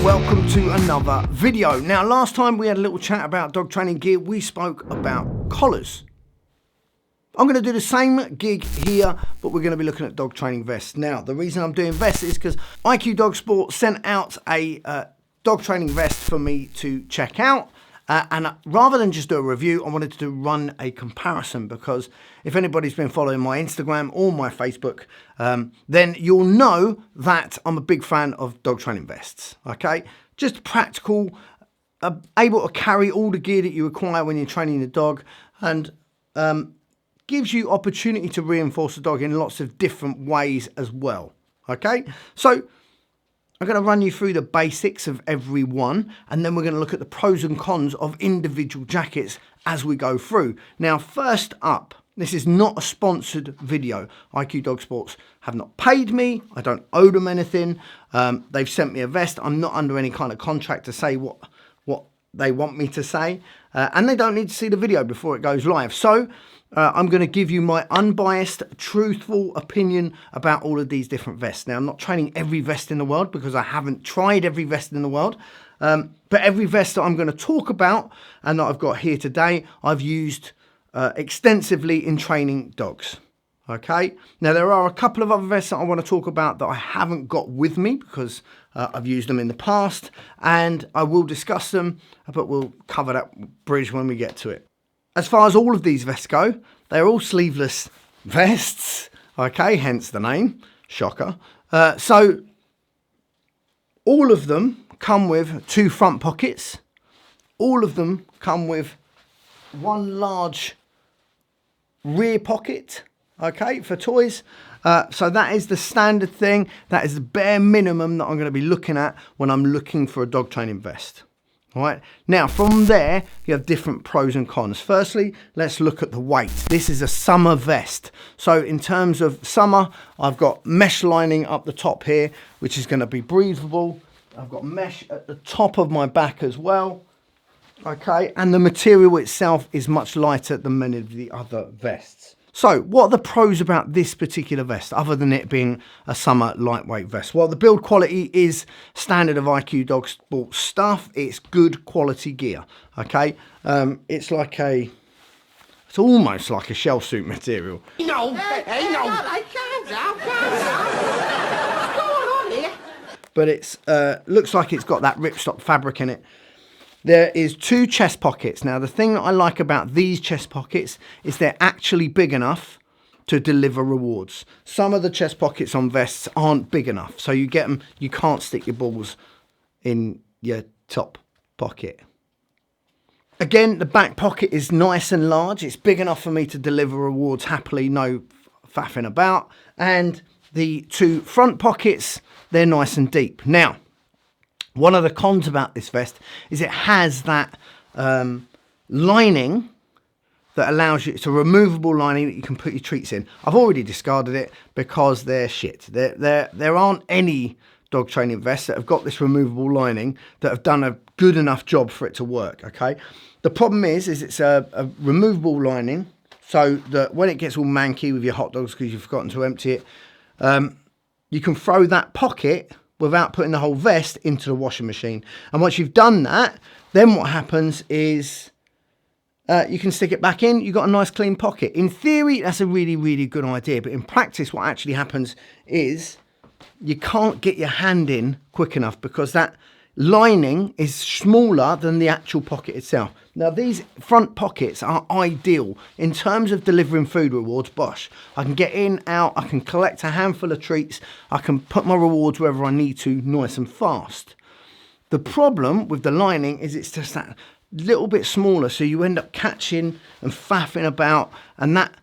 welcome to another video. Now, last time we had a little chat about dog training gear. We spoke about collars. I'm going to do the same gig here, but we're going to be looking at dog training vests. Now, the reason I'm doing vests is because IQ Dog Sport sent out a dog training vest for me to check out. And rather than just do a review, I wanted to run a comparison, because if anybody's been following my Instagram or my Facebook, then you'll know that I'm a big fan of dog training vests, okay? Just practical, able to carry all the gear that you require when you're training the dog, and gives you opportunity to reinforce the dog in lots of different ways as well, okay? So I'm going to run you through the basics of every one, and then we're going to look at the pros and cons of individual jackets as we go through. Now, first up, this is not a sponsored video. IQ Dog Sports have not paid me. I don't owe them anything. They've sent me a vest. I'm not under any kind of contract to say what they want me to say. And they don't need to see the video before it goes live. So I'm going to give you my unbiased, truthful opinion about all of these different vests. Now, I'm not training every vest in the world because I haven't tried every vest in the world. But every vest that I'm going to talk about and that I've got here today, I've used extensively in training dogs. Okay. Now, there are a couple of other vests that I want to talk about that I haven't got with me because I've used them in the past, and I will discuss them, but we'll cover that bridge when we get to it. As far as all of these vests go, they're all sleeveless vests, okay, hence the name, shocker. So all of them come with 2 front pockets. All of them come with 1 large rear pocket, okay, for toys. So that is the standard thing. That is the bare minimum that I'm going to be looking at when I'm looking for a dog training vest. All right. Now, from there, you have different pros and cons. Firstly, let's look at the weight. This is a summer vest. So in terms of summer, I've got mesh lining up the top here, which is going to be breathable. I've got mesh at the top of my back as well. Okay. And the material itself is much lighter than many of the other vests. So what are the pros about this particular vest, other than it being a summer lightweight vest? Well, the build quality is standard of IQ Dog Sport stuff. It's good quality gear, okay? It's almost like a shell suit material. No, hey, no. I can't. What's going on here? But it's looks like it's got that ripstop fabric in it. There is 2 chest pockets. Now, the thing that I like about these chest pockets is they're actually big enough to deliver rewards. Some of the chest pockets on vests aren't big enough. So you get them, you can't stick your balls in your top pocket. Again, the back pocket is nice and large. It's big enough for me to deliver rewards happily, no faffing about. And the 2 front pockets, they're nice and deep. Now, one of the cons about this vest is it has that lining that allows you, it's a removable lining that you can put your treats in. I've already discarded it because they're shit. There aren't any dog training vests that have got this removable lining that have done a good enough job for it to work, okay? The problem is it's a removable lining, so that when it gets all manky with your hot dogs because you've forgotten to empty it, you can throw that pocket without putting the whole vest into the washing machine. And once you've done that, then what happens is you can stick it back in. You've got a nice clean pocket. In theory, that's a really, really good idea. But in practice, what actually happens is you can't get your hand in quick enough because that lining is smaller than the actual pocket itself. Now, these front pockets are ideal in terms of delivering food rewards. Bosh, I can get in, out, I can collect a handful of treats, I can put my rewards wherever I need to, nice and fast. The problem with the lining is it's just that little bit smaller, so you end up catching and faffing about, and that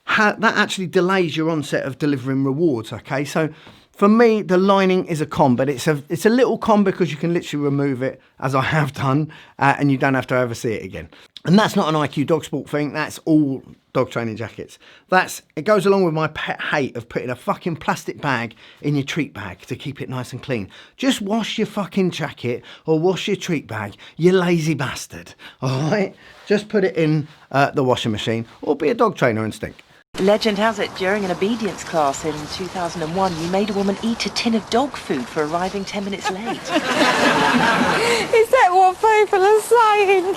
actually delays your onset of delivering rewards, okay? So for me, the lining is a con, but it's a little con because you can literally remove it, as I have done, and you don't have to ever see it again. And that's not an IQ Dog Sport thing. That's all dog training jackets. It goes along with my pet hate of putting a fucking plastic bag in your treat bag to keep it nice and clean. Just wash your fucking jacket or wash your treat bag, you lazy bastard. All right? Just put it in the washing machine or be a dog trainer and stink. Legend has it, during an obedience class in 2001, you made a woman eat a tin of dog food for arriving 10 minutes late. Is that what people are saying?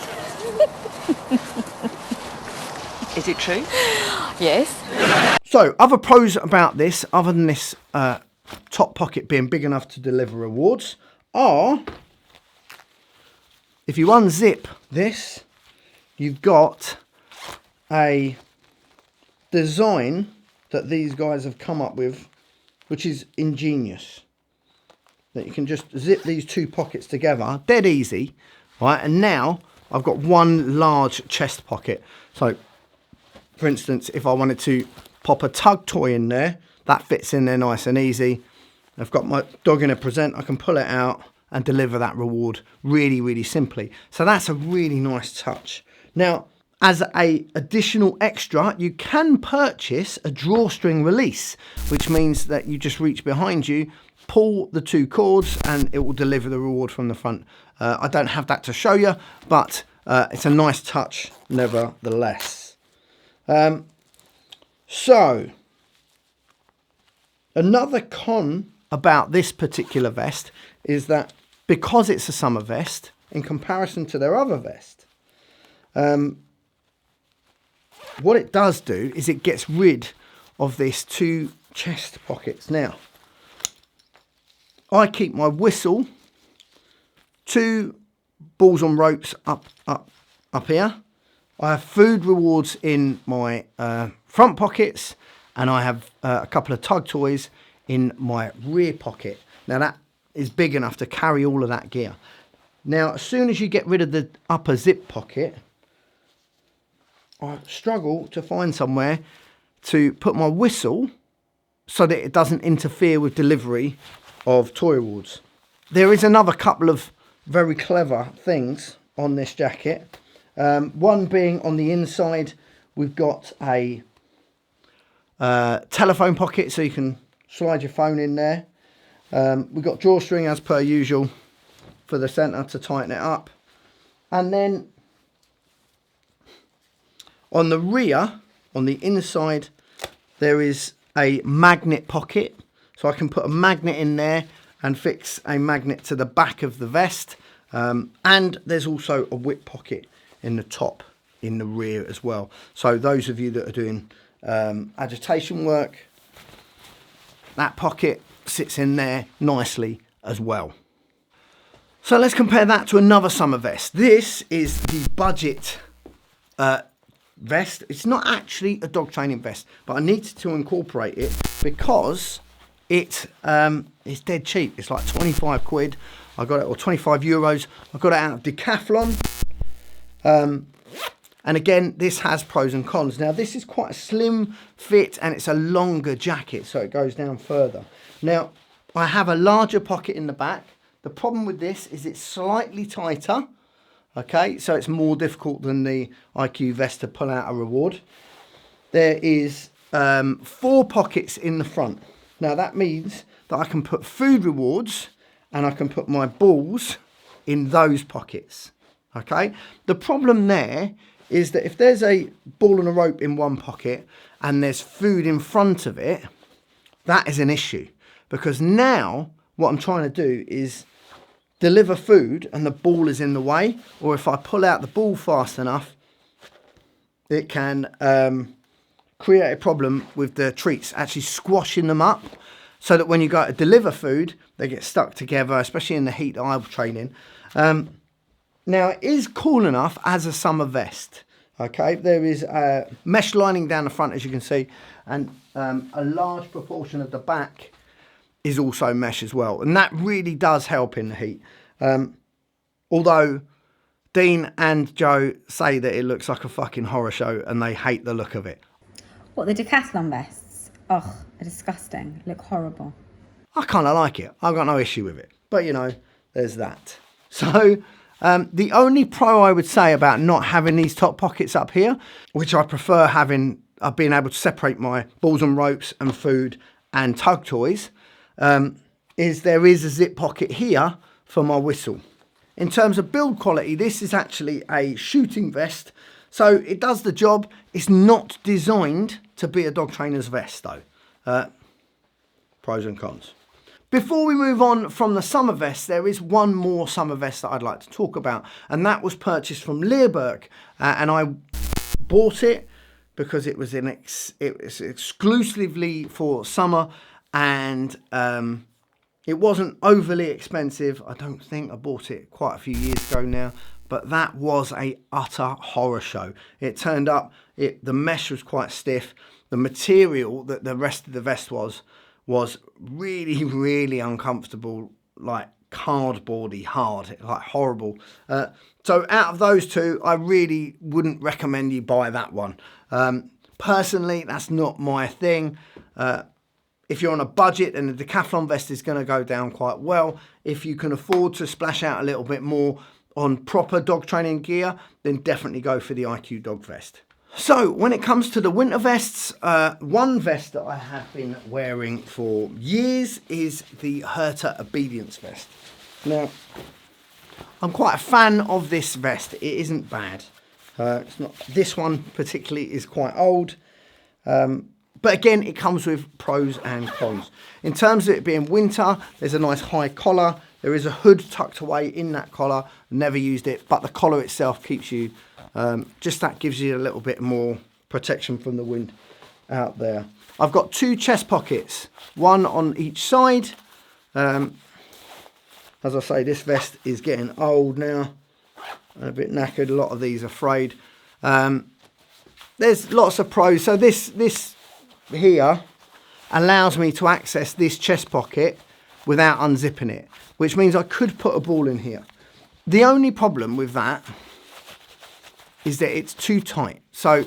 Is it true? Yes. So, other pros about this, other than this top pocket being big enough to deliver rewards, are if you unzip this, you've got a design that these guys have come up with, which is ingenious. That you can just zip these two pockets together, dead easy, right? And now I've got one large chest pocket. So, for instance, if I wanted to pop a tug toy in there, that fits in there nice and easy. I've got my dog in a present, I can pull it out and deliver that reward really, really simply. So that's a really nice touch. Now, as a additional extra, you can purchase a drawstring release, which means that you just reach behind you, pull the two cords, and it will deliver the reward from the front. I don't have that to show you, but it's a nice touch nevertheless. So, another con about this particular vest is that because it's a summer vest, in comparison to their other vest, what it does do is it gets rid of this two chest pockets. Now, I keep my whistle, two balls on ropes up here. I have food rewards in my front pockets, and I have a couple of tug toys in my rear pocket. Now that is big enough to carry all of that gear. Now, as soon as you get rid of the upper zip pocket, I struggle to find somewhere to put my whistle so that it doesn't interfere with delivery of toy rewards. There is another couple of very clever things on this jacket. One being on the inside, we've got a telephone pocket so you can slide your phone in there. We've got drawstring as per usual for the centre to tighten it up. And then on the rear, on the inside, there is a magnet pocket. So I can put a magnet in there and fix a magnet to the back of the vest. And there's also a whip pocket in the top, in the rear as well. So those of you that are doing agitation work, that pocket sits in there nicely as well. So let's compare that to another summer vest. This is the budget vest. It's not actually a dog training vest, but I needed to incorporate it because it's dead cheap. It's like 25 quid. I got it, or 25 euros. I got it out of Decathlon. And again, this has pros and cons. Now, this is quite a slim fit and it's a longer jacket, so it goes down further. Now, I have a larger pocket in the back. The problem with this is it's slightly tighter. Okay, so it's more difficult than the IQ vest to pull out a reward. There is 4 pockets in the front. Now that means that I can put food rewards and I can put my balls in those pockets. Okay, the problem there is that if there's a ball and a rope in one pocket and there's food in front of it, that is an issue. Because now what I'm trying to do is deliver food and the ball is in the way, or if I pull out the ball fast enough, it can create a problem with the treats, actually squashing them up, so that when you go to deliver food, they get stuck together, especially in the heat that I'm training. Now, it is cool enough as a summer vest. Okay, there is a mesh lining down the front, as you can see, and a large proportion of the back is also mesh as well, and that really does help in the heat. Although Dean and Joe say that it looks like a fucking horror show and they hate the look of it. What, the Decathlon vests? Ugh, they're disgusting. Look horrible. I kind of like it. I've got no issue with it. But, you know, there's that. So, the only pro I would say about not having these top pockets up here, which I prefer having, being able to separate my balls and ropes and food and tug toys, is there is a zip pocket here for my whistle. In terms of build quality, this is actually a shooting vest. So it does the job. It's not designed to be a dog trainer's vest though. Pros and cons. Before we move on from the summer vest, there is one more summer vest that I'd like to talk about, and that was purchased from Leerburg, and I bought it because it was exclusively for summer, and it wasn't overly expensive. I don't think. I bought it quite a few years ago now, but that was a utter horror show. It turned up, the mesh was quite stiff. The material that the rest of the vest was really, really uncomfortable, like cardboardy hard, like horrible. So out of those two, I really wouldn't recommend you buy that one. Personally, that's not my thing. If you're on a budget, then the Decathlon vest is going to go down quite well. If you can afford to splash out a little bit more on proper dog training gear, then definitely go for the IQ dog vest. So when it comes to the winter vests, one vest that I have been wearing for years is the Herta obedience vest. Now, I'm quite a fan of this vest. It isn't bad. It's not. This one particularly is quite old. But again, it comes with pros and cons. In terms of it being winter, there's a nice high collar. There is a hood tucked away in that collar. Never used it, but the collar itself keeps you, just that gives you a little bit more protection from the wind out there. I've got two chest pockets, one on each side. As I say, this vest is getting old now, a bit knackered. A lot of these are frayed. There's lots of pros. So this here allows me to access this chest pocket without unzipping it, which means I could put a ball in here. The only problem with that is that it's too tight. So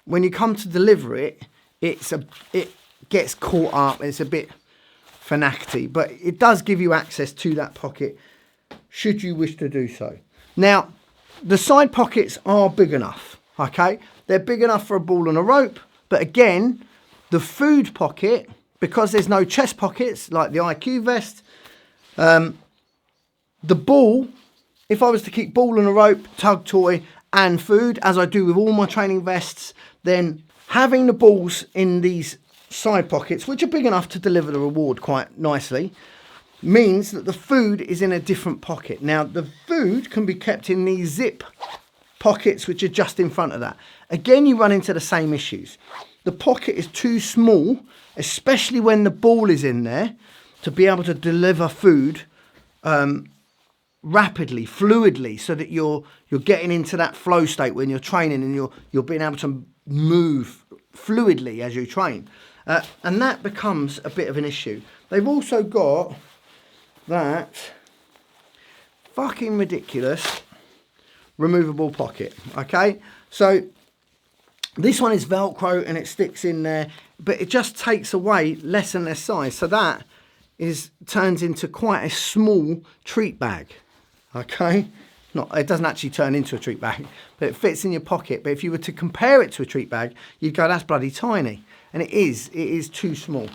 when you come to deliver it, it gets caught up. It's a bit fanacky, but it does give you access to that pocket should you wish to do so. Now, the side pockets are big enough, okay? They're big enough for a ball and a rope, but again, the food pocket, because there's no chest pockets like the IQ vest, the ball, if I was to keep ball and a rope, tug toy and food, as I do with all my training vests, then having the balls in these side pockets, which are big enough to deliver the reward quite nicely, means that the food is in a different pocket. Now, the food can be kept in these zip pockets, which are just in front of that. Again, you run into the same issues. The pocket is too small, especially when the ball is in there, to be able to deliver food rapidly, fluidly, so that you're getting into that flow state when you're training, and you're being able to move fluidly as you train. And that becomes a bit of an issue. They've also got that fucking ridiculous removable pocket, okay? So this one is Velcro and it sticks in there, but it just takes away less and less size. So that turns into quite a small treat bag, okay? It doesn't actually turn into a treat bag, but it fits in your pocket. But if you were to compare it to a treat bag, you'd go, that's bloody tiny. And it is too small.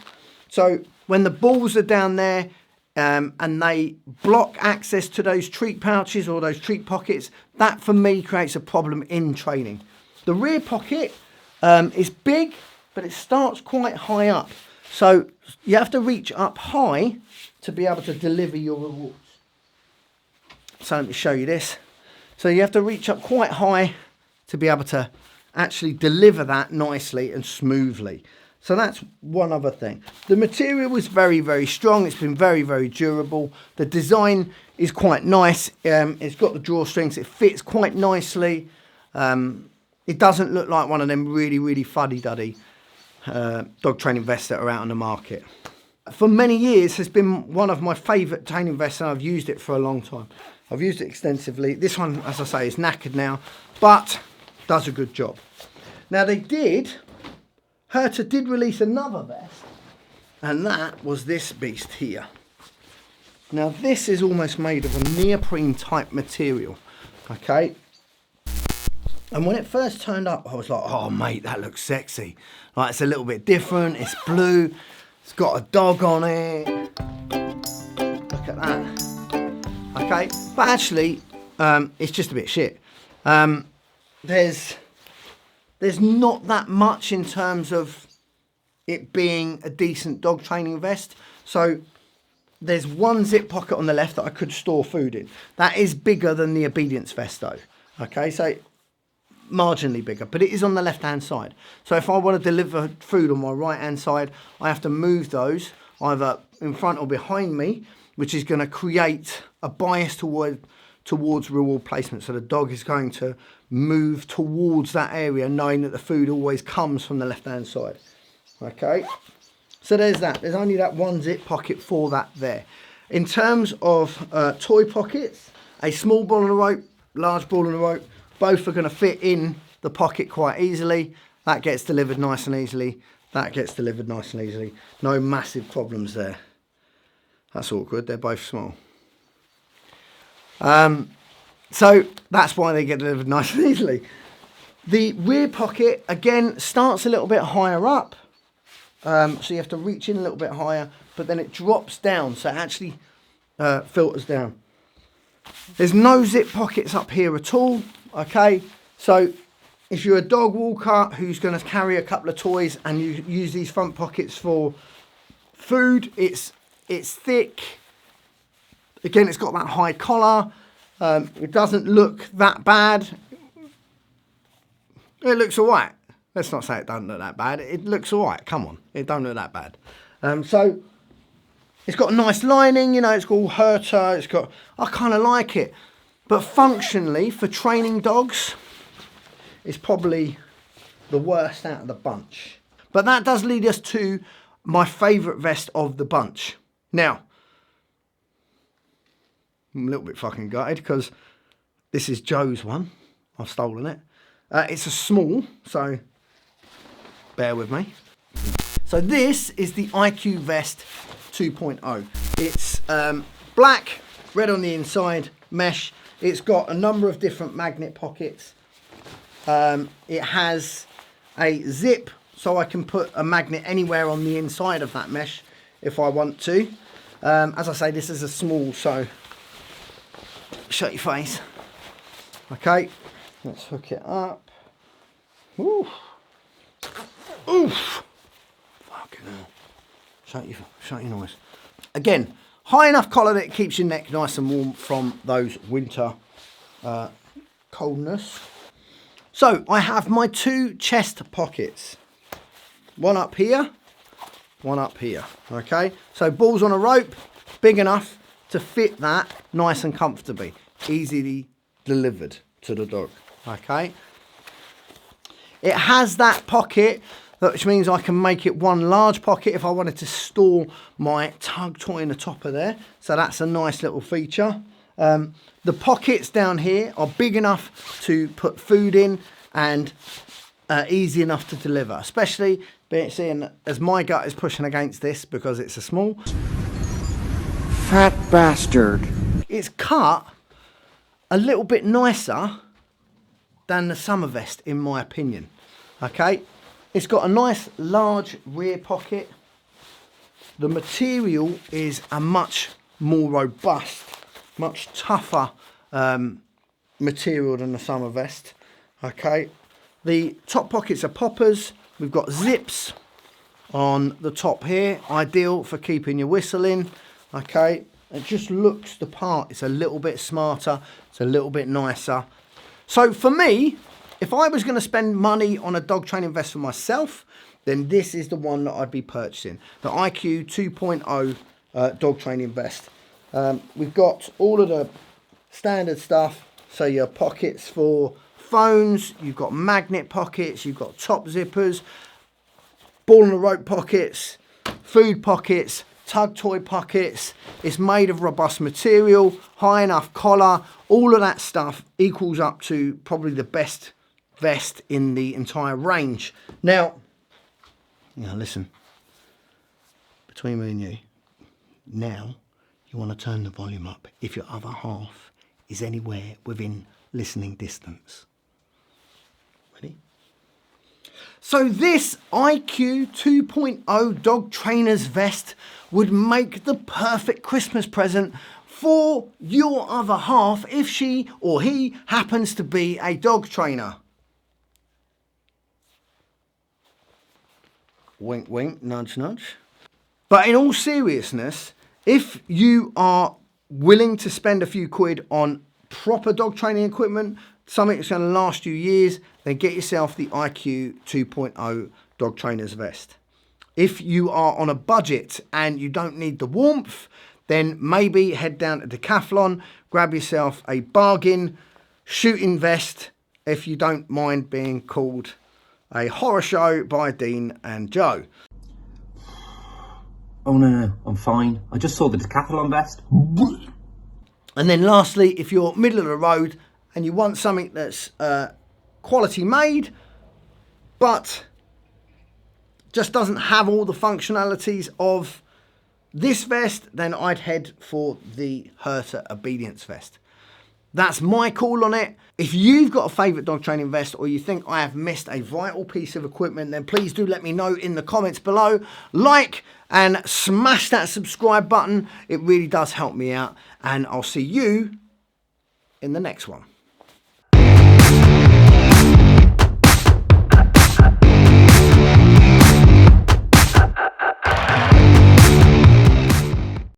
So when the balls are down there and they block access to those treat pouches or those treat pockets, that for me creates a problem in training. The rear pocket is big, but it starts quite high up. So you have to reach up high to be able to deliver your rewards. So let me show you this. So you have to reach up quite high to be able to actually deliver that nicely and smoothly. So that's one other thing. The material is very, very strong. It's been very, very durable. The design is quite nice. It's got the drawstrings. It fits quite nicely. It doesn't look like one of them really, really fuddy-duddy dog training vests that are out on the market. For many years, has been one of my favourite training vests, and I've used it for a long time. I've used it extensively. This one, as I say, is knackered now, but does a good job. Now Herta did release another vest, and that was this beast here. Now this is almost made of a neoprene type material, okay? And when it first turned up, I was like, oh mate, that looks sexy. Like, it's a little bit different, it's blue, it's got a dog on it. Look at that. Okay, but actually, it's just a bit shit. there's not that much in terms of it being a decent dog training vest. So there's one zip pocket on the left that I could store food in. That is bigger than the obedience vest though. Okay, so marginally bigger, but it is on the left hand side. So if I want to deliver food on my right hand side, I have to move those either in front or behind me, which is going to create a bias towards reward placement. So the dog is going to move towards that area, knowing that the food always comes from the left hand side. Okay, so there's that. There's only that one zip pocket for that there. In terms of toy pockets, a small ball and a rope, large ball and a rope, both are going to fit in the pocket quite easily. That gets delivered nice and easily. That gets delivered nice and easily. No massive problems there. That's awkward. They're both small. So that's why they get delivered nice and easily. The rear pocket, again, starts a little bit higher up. So you have to reach in a little bit higher, but then it drops down. So it actually filters down. There's no zip pockets up here at all. Okay, so if you're a dog walker who's going to carry a couple of toys and you use these front pockets for food, it's thick. Again, it's got that high collar. It doesn't look that bad. It looks all right. Let's not say it doesn't look that bad. It looks all right. Come on, it don't look that bad. So it's got a nice lining. You know, it's called Herta. I kind of like it. But functionally, for training dogs, it's probably the worst out of the bunch. But that does lead us to my favourite vest of the bunch. Now, I'm a little bit fucking gutted because this is Joe's one. I've stolen it. It's a small, so bear with me. So this is the IQ Vest 2.0. It's black, red on the inside, mesh. It's got a number of different magnet pockets. It has a zip, so I can put a magnet anywhere on the inside of that mesh if I want to. As I say, this is a small, so shut your face. Okay, let's hook it up. Oof. Oof. Fucking hell. Shut your noise. Again, high enough collar that it keeps your neck nice and warm from those winter coldness. So I have my two chest pockets. One up here, one up here. Okay, so balls on a rope, big enough to fit that nice and comfortably. Easily delivered to the dog. Okay. It has that pocket, which means I can make it one large pocket if I wanted to store my tug toy in the top of there. So that's a nice little feature. The pockets down here are big enough to put food in and easy enough to deliver, especially seeing as my gut is pushing against this because it's a small. Fat bastard. It's cut a little bit nicer than the summer vest, in my opinion. Okay, it's got a nice large rear pocket. The material is a much more robust, much tougher material than the summer vest. Okay, the top pockets are poppers. We've got zips on the top here, ideal for keeping your whistle in. Okay, it just looks the part. It's a little bit smarter, it's a little bit nicer. So for me, if I was going to spend money on a dog training vest for myself, then this is the one that I'd be purchasing. The IQ 2.0 dog training vest. We've got all of the standard stuff. So your pockets for phones, you've got magnet pockets, you've got top zippers, ball and a rope pockets, food pockets, tug toy pockets. It's made of robust material, high enough collar. All of that stuff equals up to probably the best vest in the entire range. Now, listen, between me and you, now you want to turn the volume up if your other half is anywhere within listening distance. Ready? So this IQ 2.0 dog trainer's vest would make the perfect Christmas present for your other half if she or he happens to be a dog trainer. Wink, wink, nudge, nudge. But in all seriousness, if you are willing to spend a few quid on proper dog training equipment, something that's going to last you years, then get yourself the IQ 2.0 dog trainer's vest. If you are on a budget and you don't need the warmth, then maybe head down to Decathlon, grab yourself a bargain shooting vest if you don't mind being called a horror show by Dean and Joe. Oh no, I'm fine. I just saw the Decathlon vest. And then lastly, if you're middle of the road and you want something that's quality made, but just doesn't have all the functionalities of this vest, then I'd head for the Herta obedience vest. That's my call on it. If you've got a favourite dog training vest or you think I have missed a vital piece of equipment, then please do let me know in the comments below. Like and smash that subscribe button. It really does help me out. And I'll see you in the next one.